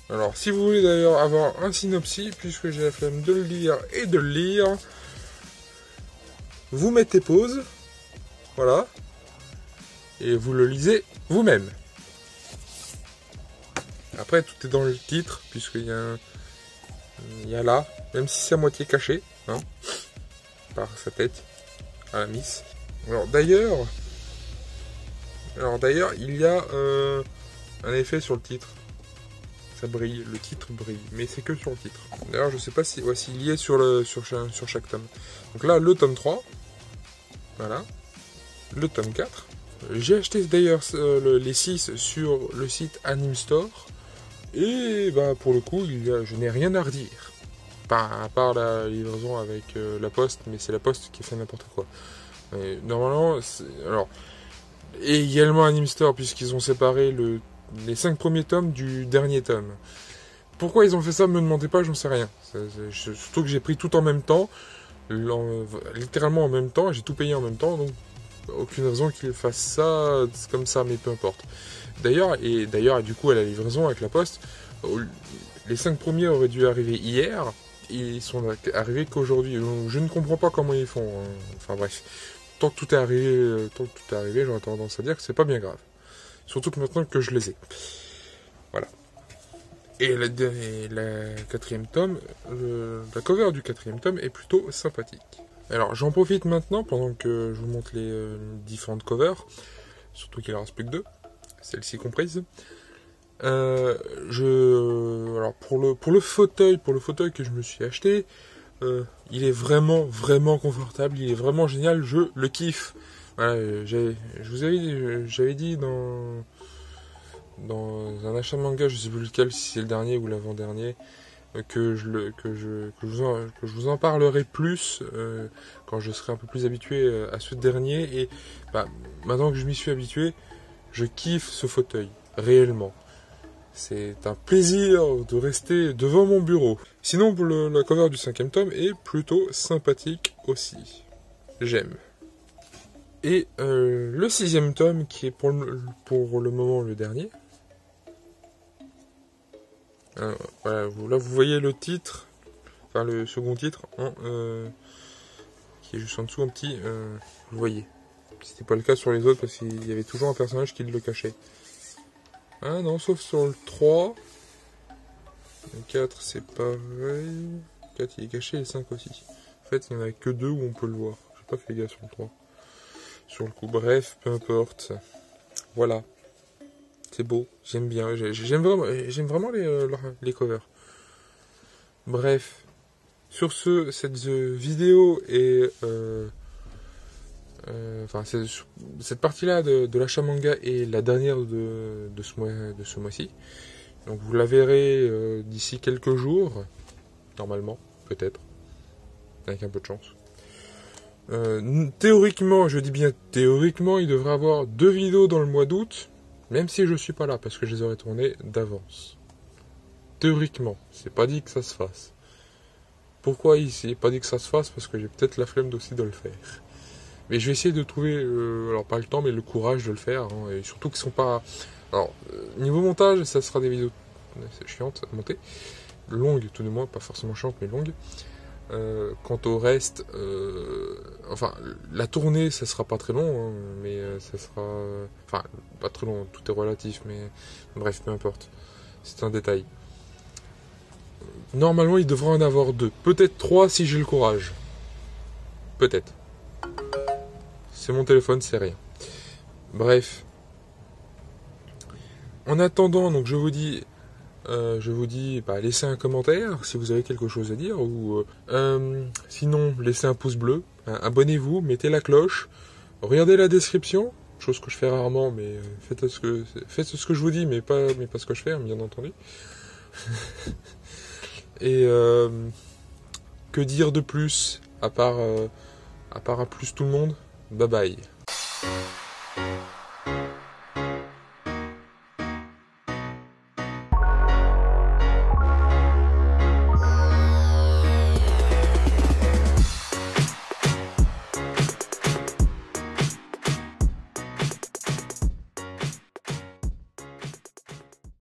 Alors, si vous voulez d'ailleurs avoir un synopsis, puisque j'ai la flemme de le lire et de le lire, vous mettez pause, voilà, et vous le lisez vous-même. Après, tout est dans le titre, puisqu'il y a là, même si c'est à moitié caché, hein, par sa tête, à la miss. Alors d'ailleurs, il y a un effet sur le titre. Ça brille, le titre brille, mais c'est que sur le titre. D'ailleurs, je sais pas si s'il y est sur chaque tome. Donc là, le tome 3, voilà, le tome 4. J'ai acheté d'ailleurs les 6 sur le site Anime Store. Et pour le coup, je n'ai rien à redire. À part la livraison avec la poste, mais c'est la poste qui fait n'importe quoi. Mais normalement, alors, et également Anime Store, puisqu'ils ont séparé les 5 premiers tomes du dernier tome. Pourquoi ils ont fait ça, me demandez pas, j'en sais rien. Surtout que j'ai pris tout en même temps, littéralement en même temps, j'ai tout payé en même temps, donc aucune raison qu'ils fassent ça comme ça, mais peu importe. D'ailleurs, et du coup, à la livraison avec la poste, les 5 premiers auraient dû arriver hier, et ils sont arrivés qu'aujourd'hui. Je ne comprends pas comment ils font. Hein. Enfin bref, tant que tout est arrivé, j'aurais tendance à dire que c'est pas bien grave. Surtout que maintenant que je les ai. Voilà. Et la 4e tome, la cover du 4e tome est plutôt sympathique. Alors j'en profite maintenant pendant que je vous montre les différentes covers, surtout qu'il en reste plus que 2, celle-ci comprise. Alors pour le fauteuil que je me suis acheté, il est vraiment confortable, il est vraiment génial, je le kiffe. Voilà, j'avais dit dans un achat de manga, je sais plus lequel, si c'est le dernier ou l'avant-dernier, que je vous en parlerai plus quand je serai un peu plus habitué à ce dernier. Et maintenant que je m'y suis habitué, je kiffe ce fauteuil, réellement. C'est un plaisir de rester devant mon bureau. Sinon, la cover du 5e tome est plutôt sympathique aussi. J'aime. Et le 6e tome, qui est pour le moment le dernier. Voilà, là vous voyez le titre, enfin le second titre, qui est juste en dessous en petit, vous voyez. C'était pas le cas sur les autres parce qu'il y avait toujours un personnage qui le cachait. Ah non, sauf sur le 3. Le 4 c'est pareil. Le 4 il est caché et le 5 aussi. En fait il n'y en a que 2 où on peut le voir. J'ai pas fait gaffe sur le 3. Sur le coup, bref, peu importe. Voilà. C'est beau, j'aime bien, j'aime vraiment les covers. Bref, sur ce, cette vidéo est... enfin, cette partie-là de l'achat manga est la dernière de ce mois-ci. Donc vous la verrez d'ici quelques jours, normalement, peut-être, avec un peu de chance. Théoriquement, je dis bien théoriquement, il devrait y avoir 2 vidéos dans le mois d'août, même si je suis pas là, parce que je les aurais tournées d'avance. Théoriquement, c'est pas dit que ça se fasse. Pourquoi il s'est pas dit que ça se fasse? Parce que j'ai peut-être la flemme aussi de le faire. Mais je vais essayer de trouver, alors pas le temps, mais le courage de le faire, hein, et surtout qu'ils sont pas... Alors, niveau montage, ça sera des vidéos chiantes à monter, longues tout de moins, pas forcément chiantes, mais longues. Quant au reste, enfin, la tournée, ça sera pas très long, hein, mais ça sera... Enfin, pas très long, tout est relatif, mais bref, peu importe. C'est un détail. Normalement, il devrait en avoir 2, peut-être 3 si j'ai le courage. Peut-être. C'est mon téléphone, c'est rien. Bref. En attendant, donc je vous dis, laissez un commentaire si vous avez quelque chose à dire, ou sinon laissez un pouce bleu, abonnez-vous, mettez la cloche, regardez la description, chose que je fais rarement, mais faites ce que je vous dis, mais pas ce que je fais, bien entendu. Et que dire de plus à part à plus tout le monde. Bye bye.